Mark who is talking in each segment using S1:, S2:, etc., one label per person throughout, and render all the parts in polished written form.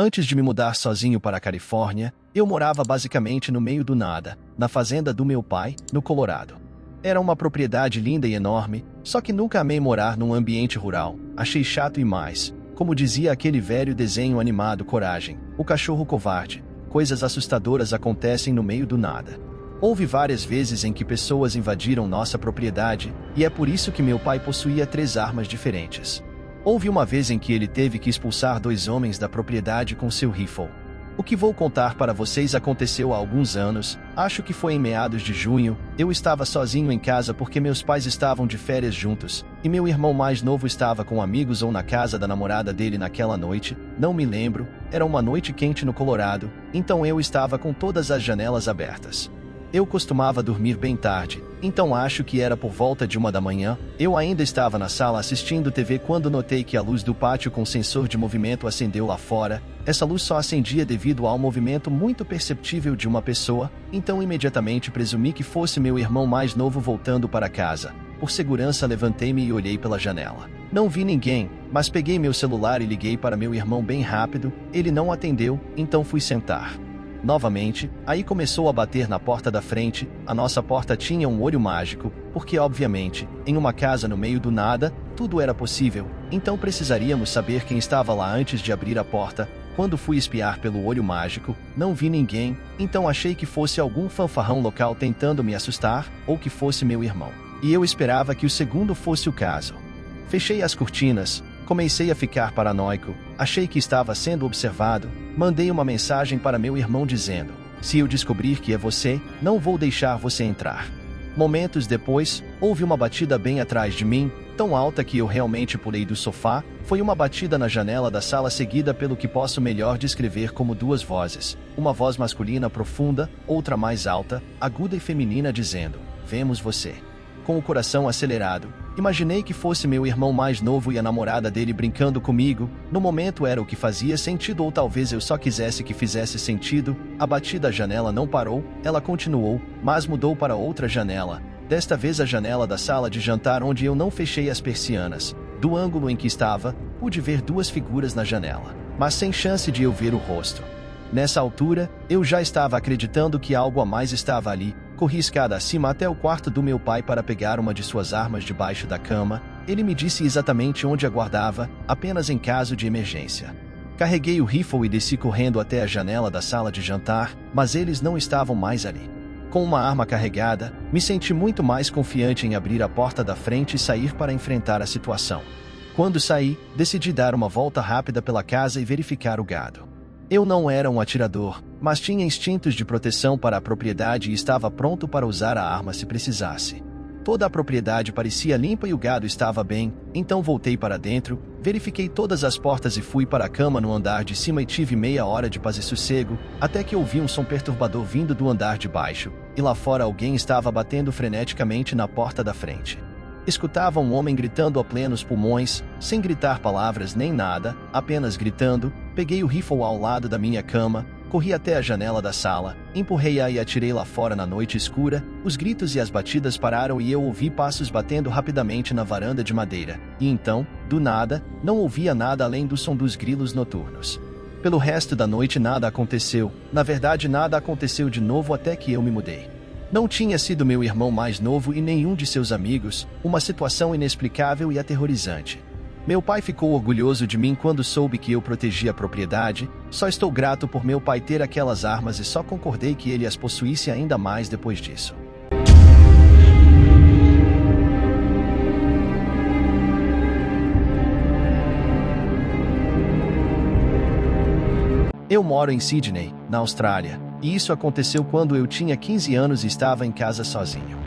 S1: Antes de me mudar sozinho para a Califórnia, eu morava basicamente no meio do nada, na fazenda do meu pai, no Colorado. Era uma propriedade linda e enorme, só que nunca amei morar num ambiente rural, achei chato e mais, como dizia aquele velho desenho animado Coragem, o cachorro covarde, coisas assustadoras acontecem no meio do nada. Houve várias vezes em que pessoas invadiram nossa propriedade, e é por isso que meu pai possuía 3 armas diferentes. Houve uma vez em que ele teve que expulsar 2 homens da propriedade com seu rifle. O que vou contar para vocês aconteceu há alguns anos, acho que foi em meados de junho, eu estava sozinho em casa porque meus pais estavam de férias juntos, e meu irmão mais novo estava com amigos ou na casa da namorada dele naquela noite, não me lembro, era uma noite quente no Colorado, então eu estava com todas as janelas abertas. Eu costumava dormir bem tarde, então acho que era por volta de 1 da manhã, eu ainda estava na sala assistindo TV quando notei que a luz do pátio com sensor de movimento acendeu lá fora. Essa luz só acendia devido ao movimento muito perceptível de uma pessoa, então imediatamente presumi que fosse meu irmão mais novo voltando para casa. Por segurança levantei-me e olhei pela janela. Não vi ninguém, mas peguei meu celular e liguei para meu irmão bem rápido, ele não atendeu, então fui sentar. Novamente, aí começou a bater na porta da frente, a nossa porta tinha um olho mágico, porque obviamente, em uma casa no meio do nada, tudo era possível, então precisaríamos saber quem estava lá antes de abrir a porta. Quando fui espiar pelo olho mágico, não vi ninguém, então achei que fosse algum fanfarrão local tentando me assustar, ou que fosse meu irmão. E eu esperava que o segundo fosse o caso. Fechei as cortinas, comecei a ficar paranoico, achei que estava sendo observado, mandei uma mensagem para meu irmão dizendo: se eu descobrir que é você, não vou deixar você entrar. Momentos depois, houve uma batida bem atrás de mim, tão alta que eu realmente pulei do sofá, foi uma batida na janela da sala seguida pelo que posso melhor descrever como 2 vozes, uma voz masculina profunda, outra mais alta, aguda e feminina dizendo: vemos você. Com o coração acelerado, imaginei que fosse meu irmão mais novo e a namorada dele brincando comigo, no momento era o que fazia sentido ou talvez eu só quisesse que fizesse sentido, a batida à janela não parou, ela continuou, mas mudou para outra janela, desta vez a janela da sala de jantar onde eu não fechei as persianas. Do ângulo em que estava, pude ver 2 figuras na janela, mas sem chance de eu ver o rosto. Nessa altura, eu já estava acreditando que algo a mais estava ali. Corri escada acima até o quarto do meu pai para pegar uma de suas armas debaixo da cama. Ele me disse exatamente onde a guardava, apenas em caso de emergência. Carreguei o rifle e desci correndo até a janela da sala de jantar, mas eles não estavam mais ali. Com uma arma carregada, me senti muito mais confiante em abrir a porta da frente e sair para enfrentar a situação. Quando saí, decidi dar uma volta rápida pela casa e verificar o gado. Eu não era um atirador, mas tinha instintos de proteção para a propriedade e estava pronto para usar a arma se precisasse. Toda a propriedade parecia limpa e o gado estava bem, então voltei para dentro, verifiquei todas as portas e fui para a cama no andar de cima e tive meia hora de paz e sossego, até que ouvi um som perturbador vindo do andar de baixo, e lá fora alguém estava batendo freneticamente na porta da frente. Escutava um homem gritando a plenos pulmões, sem gritar palavras nem nada, apenas gritando. Peguei o rifle ao lado da minha cama, corri até a janela da sala, empurrei-a e atirei lá fora na noite escura. Os gritos e as batidas pararam e eu ouvi passos batendo rapidamente na varanda de madeira. E então, do nada, não ouvia nada além do som dos grilos noturnos. Pelo resto da noite nada aconteceu, na verdade nada aconteceu de novo até que eu me mudei. Não tinha sido meu irmão mais novo e nenhum de seus amigos, uma situação inexplicável e aterrorizante. Meu pai ficou orgulhoso de mim quando soube que eu protegia a propriedade, só estou grato por meu pai ter aquelas armas e só concordei que ele as possuísse ainda mais depois disso. Eu moro em Sydney, na Austrália. E isso aconteceu quando eu tinha 15 anos e estava em casa sozinho.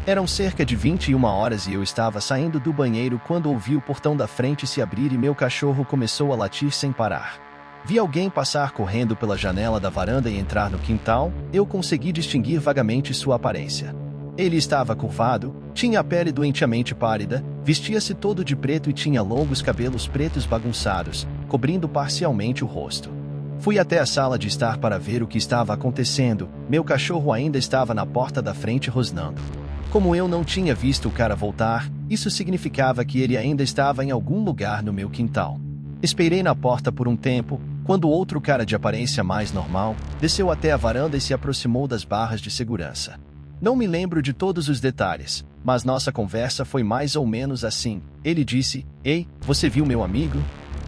S1: Eram cerca de 21 horas e eu estava saindo do banheiro quando ouvi o portão da frente se abrir e meu cachorro começou a latir sem parar. Vi alguém passar correndo pela janela da varanda e entrar no quintal. Eu consegui distinguir vagamente sua aparência. Ele estava curvado, tinha a pele doentiamente pálida, vestia-se todo de preto e tinha longos cabelos pretos bagunçados, cobrindo parcialmente o rosto. Fui até a sala de estar para ver o que estava acontecendo. Meu cachorro ainda estava na porta da frente rosnando. Como eu não tinha visto o cara voltar, isso significava que ele ainda estava em algum lugar no meu quintal. Esperei na porta por um tempo. quando outro cara de aparência mais normal desceu até a varanda e se aproximou das barras de segurança. Não me lembro de todos os detalhes, mas nossa conversa foi mais ou menos assim. Ele disse: "Ei, você viu meu amigo?"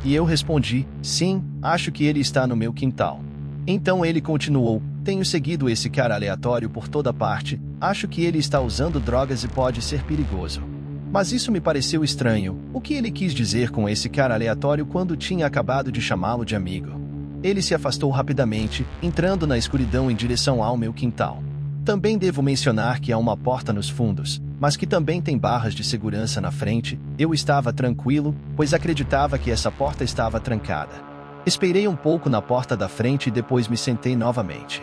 S1: E eu respondi: "Sim, acho que ele está no meu quintal." Então ele continuou: "Tenho seguido esse cara aleatório por toda parte, acho que ele está usando drogas e pode ser perigoso." Mas isso me pareceu estranho. O que ele quis dizer com esse cara aleatório quando tinha acabado de chamá-lo de amigo? Ele se afastou rapidamente, entrando na escuridão em direção ao meu quintal. Também devo mencionar que há uma porta nos fundos, mas que também tem barras de segurança na frente. Eu estava tranquilo, pois acreditava que essa porta estava trancada. Esperei um pouco na porta da frente e depois me sentei novamente.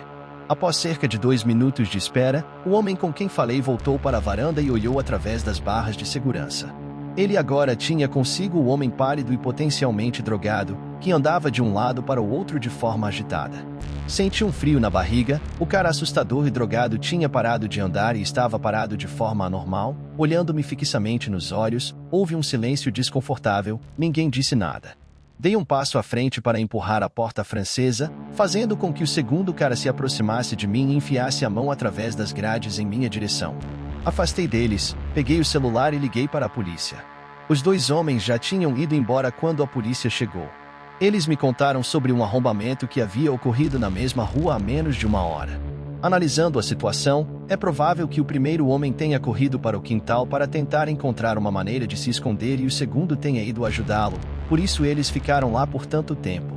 S1: Após cerca de 2 minutos de espera, o homem com quem falei voltou para a varanda e olhou através das barras de segurança. Ele agora tinha consigo o homem pálido e potencialmente drogado, que andava de um lado para o outro de forma agitada. Senti um frio na barriga. O cara assustador e drogado tinha parado de andar e estava parado de forma anormal, olhando-me fixamente nos olhos. Houve um silêncio desconfortável, ninguém disse nada. Dei um passo à frente para empurrar a porta francesa, fazendo com que o segundo cara se aproximasse de mim e enfiasse a mão através das grades em minha direção. Afastei deles, peguei o celular e liguei para a polícia. Os 2 homens já tinham ido embora quando a polícia chegou. Eles me contaram sobre um arrombamento que havia ocorrido na mesma rua há menos de 1 hora. Analisando a situação, é provável que o primeiro homem tenha corrido para o quintal para tentar encontrar uma maneira de se esconder e o segundo tenha ido ajudá-lo, por isso eles ficaram lá por tanto tempo.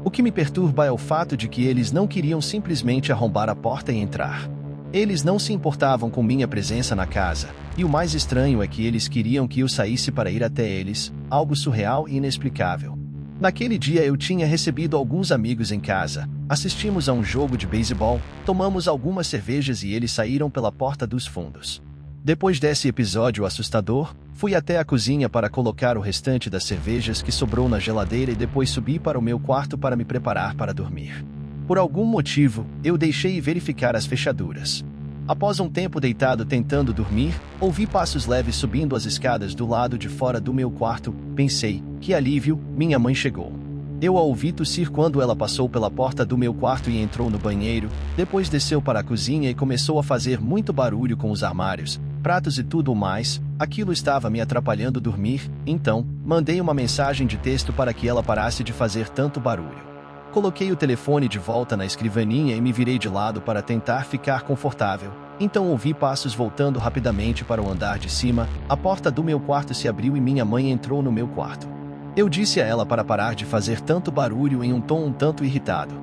S1: O que me perturba é o fato de que eles não queriam simplesmente arrombar a porta e entrar. Eles não se importavam com minha presença na casa, e o mais estranho é que eles queriam que eu saísse para ir até eles, algo surreal e inexplicável. Naquele dia eu tinha recebido alguns amigos em casa, assistimos a um jogo de beisebol, tomamos algumas cervejas e eles saíram pela porta dos fundos. Depois desse episódio assustador, fui até a cozinha para colocar o restante das cervejas que sobrou na geladeira e depois subi para o meu quarto para me preparar para dormir. Por algum motivo, eu deixei verificar as fechaduras. Após um tempo deitado tentando dormir, ouvi passos leves subindo as escadas do lado de fora do meu quarto. Pensei: que alívio, minha mãe chegou. Eu a ouvi tossir quando ela passou pela porta do meu quarto e entrou no banheiro, depois desceu para a cozinha e começou a fazer muito barulho com os armários, pratos e tudo mais. Aquilo estava me atrapalhando dormir, então, mandei uma mensagem de texto para que ela parasse de fazer tanto barulho. Coloquei o telefone de volta na escrivaninha e me virei de lado para tentar ficar confortável. Então ouvi passos voltando rapidamente para o andar de cima. A porta do meu quarto se abriu e minha mãe entrou no meu quarto. Eu disse a ela para parar de fazer tanto barulho em um tom um tanto irritado.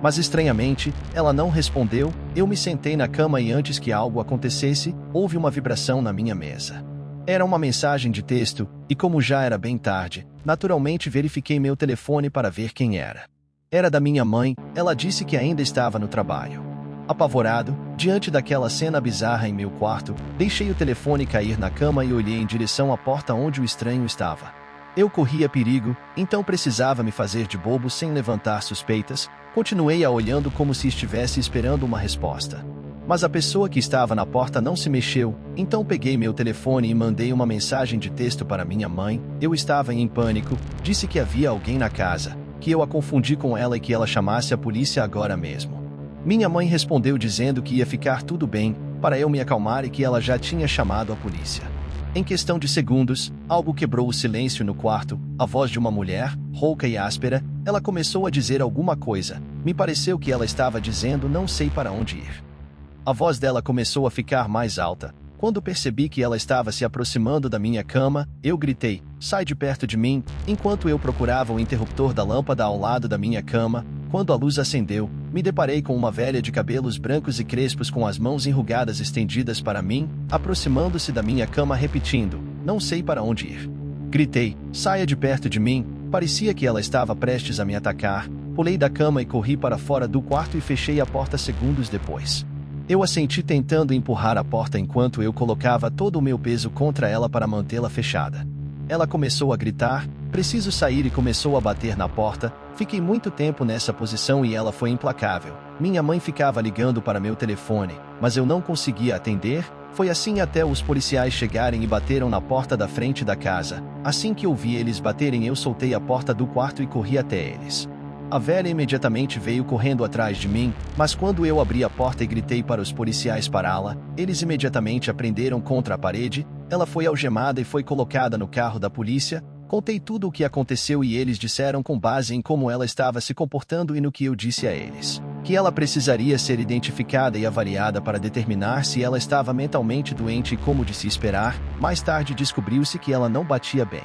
S1: Mas estranhamente, ela não respondeu. Eu me sentei na cama e antes que algo acontecesse, houve uma vibração na minha mesa. Era uma mensagem de texto, e como já era bem tarde, naturalmente verifiquei meu telefone para ver quem era. Era da minha mãe. Ela disse que ainda estava no trabalho. Apavorado, diante daquela cena bizarra em meu quarto, deixei o telefone cair na cama e olhei em direção à porta onde o estranho estava. Eu corria perigo, então precisava me fazer de bobo sem levantar suspeitas. Continuei a olhando como se estivesse esperando uma resposta. Mas a pessoa que estava na porta não se mexeu, então peguei meu telefone e mandei uma mensagem de texto para minha mãe. Eu estava em pânico, disse que havia alguém na casa, que eu a confundi com ela e que ela chamasse a polícia agora mesmo. Minha mãe respondeu dizendo que ia ficar tudo bem, para eu me acalmar e que ela já tinha chamado a polícia. Em questão de segundos, algo quebrou o silêncio no quarto, a voz de uma mulher, rouca e áspera. Ela começou a dizer alguma coisa. Me pareceu que ela estava dizendo não sei para onde ir. A voz dela começou a ficar mais alta. Quando percebi que ela estava se aproximando da minha cama, eu gritei: sai de perto de mim, enquanto eu procurava o interruptor da lâmpada ao lado da minha cama. Quando a luz acendeu, me deparei com uma velha de cabelos brancos e crespos com as mãos enrugadas estendidas para mim, aproximando-se da minha cama repetindo: não sei para onde ir. Gritei: saia de perto de mim. Parecia que ela estava prestes a me atacar. Pulei da cama e corri para fora do quarto e fechei a porta segundos depois. Eu a senti tentando empurrar a porta enquanto eu colocava todo o meu peso contra ela para mantê-la fechada. Ela começou a gritar: preciso sair, e começou a bater na porta. Fiquei muito tempo nessa posição e ela foi implacável. Minha mãe ficava ligando para meu telefone, mas eu não conseguia atender. Foi assim até os policiais chegarem e bateram na porta da frente da casa. Assim que ouvi eles baterem, eu soltei a porta do quarto e corri até eles. A velha imediatamente veio correndo atrás de mim, mas quando eu abri a porta e gritei para os policiais pará-la, eles imediatamente a prenderam contra a parede. Ela foi algemada e foi colocada no carro da polícia. Contei tudo o que aconteceu e eles disseram com base em como ela estava se comportando e no que eu disse a eles, que ela precisaria ser identificada e avaliada para determinar se ela estava mentalmente doente e como de se esperar. Mais tarde descobriu-se que ela não batia bem.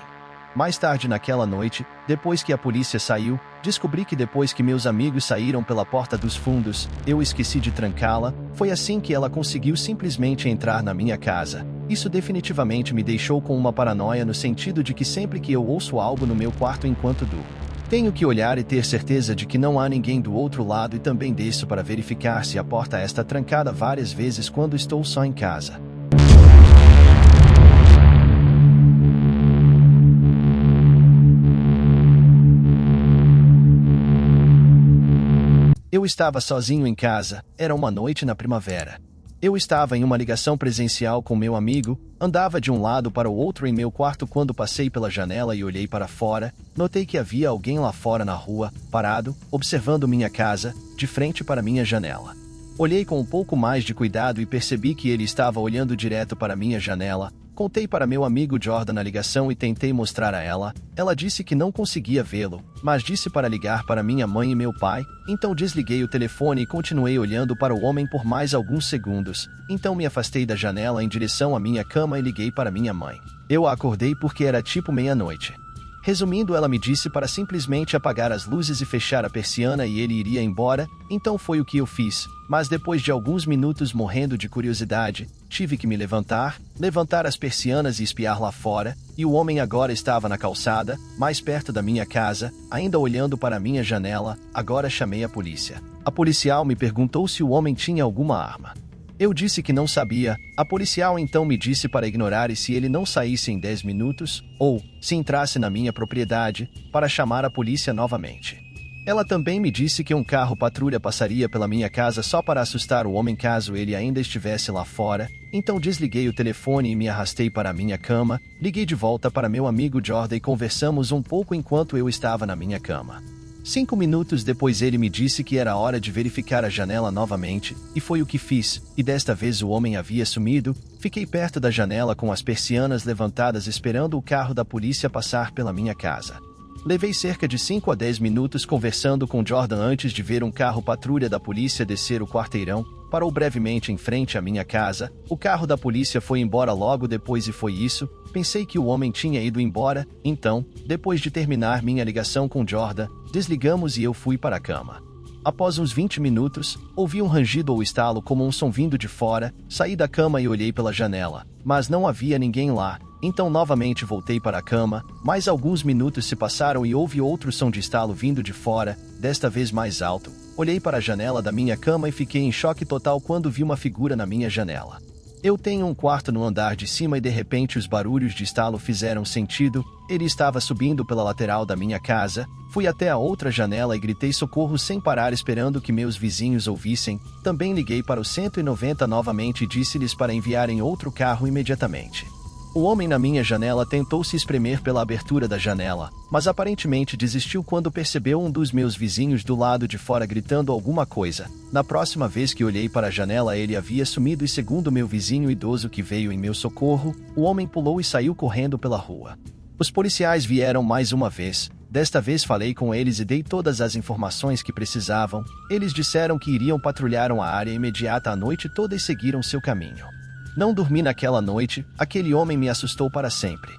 S1: Mais tarde naquela noite, depois que a polícia saiu, descobri que depois que meus amigos saíram pela porta dos fundos, eu esqueci de trancá-la. Foi assim que ela conseguiu simplesmente entrar na minha casa. Isso definitivamente me deixou com uma paranoia no sentido de que sempre que eu ouço algo no meu quarto enquanto durmo, tenho que olhar e ter certeza de que não há ninguém do outro lado e também desço para verificar se a porta está trancada várias vezes quando estou só em casa. Eu estava sozinho em casa, era uma noite na primavera. Eu estava em uma ligação presencial com meu amigo, andava de um lado para o outro em meu quarto quando passei pela janela e olhei para fora, notei que havia alguém lá fora na rua, parado, observando minha casa, de frente para minha janela. Olhei com um pouco mais de cuidado e percebi que ele estava olhando direto para minha janela. Contei para meu amigo Jordan na ligação e tentei mostrar a ela. Ela disse que não conseguia vê-lo, mas disse para ligar para minha mãe e meu pai. Então desliguei o telefone e continuei olhando para o homem por mais alguns segundos. Então me afastei da janela em direção à minha cama e liguei para minha mãe. Eu a acordei porque era tipo meia-noite. Resumindo, ela me disse para simplesmente apagar as luzes e fechar a persiana e ele iria embora, então foi o que eu fiz. Mas depois de alguns minutos morrendo de curiosidade, tive que me levantar as persianas e espiar lá fora, e o homem agora estava na calçada, mais perto da minha casa, ainda olhando para a minha janela. Agora chamei a polícia. A policial me perguntou se o homem tinha alguma arma. Eu disse que não sabia. A policial então me disse para ignorar e se ele não saísse em 10 minutos, ou, se entrasse na minha propriedade, para chamar a polícia novamente. Ela também me disse que um carro patrulha passaria pela minha casa só para assustar o homem caso ele ainda estivesse lá fora. Então desliguei o telefone e me arrastei para a minha cama, liguei de volta para meu amigo Jordan e conversamos um pouco enquanto eu estava na minha cama. 5 minutos depois ele me disse que era hora de verificar a janela novamente, e foi o que fiz, e desta vez o homem havia sumido. Fiquei perto da janela com as persianas levantadas esperando o carro da polícia passar pela minha casa. Levei cerca de 5 a 10 minutos conversando com Jordan antes de ver um carro patrulha da polícia descer o quarteirão. Parou brevemente em frente à minha casa. O carro da polícia foi embora logo depois e foi isso. Pensei que o homem tinha ido embora. Então, depois de terminar minha ligação com Jordan, desligamos e eu fui para a cama. Após uns 20 minutos, ouvi um rangido ou estalo como um som vindo de fora. Saí da cama e olhei pela janela, mas não havia ninguém lá. Então novamente voltei para a cama. Mais alguns minutos se passaram e houve outro som de estalo vindo de fora, desta vez mais alto. Olhei para a janela da minha cama e fiquei em choque total quando vi uma figura na minha janela. Eu tenho um quarto no andar de cima e de repente os barulhos de estalo fizeram sentido. Ele estava subindo pela lateral da minha casa. Fui até a outra janela e gritei socorro sem parar esperando que meus vizinhos ouvissem. Também liguei para o 190 novamente e disse-lhes para enviarem outro carro imediatamente. O homem na minha janela tentou se espremer pela abertura da janela, mas aparentemente desistiu quando percebeu um dos meus vizinhos do lado de fora gritando alguma coisa. Na próxima vez que olhei para a janela ele havia sumido e segundo meu vizinho idoso que veio em meu socorro, o homem pulou e saiu correndo pela rua. Os policiais vieram mais uma vez. Desta vez falei com eles e dei todas as informações que precisavam. Eles disseram que iriam patrulhar a área imediata a noite toda e seguiram seu caminho. Não dormi naquela noite, aquele homem me assustou para sempre.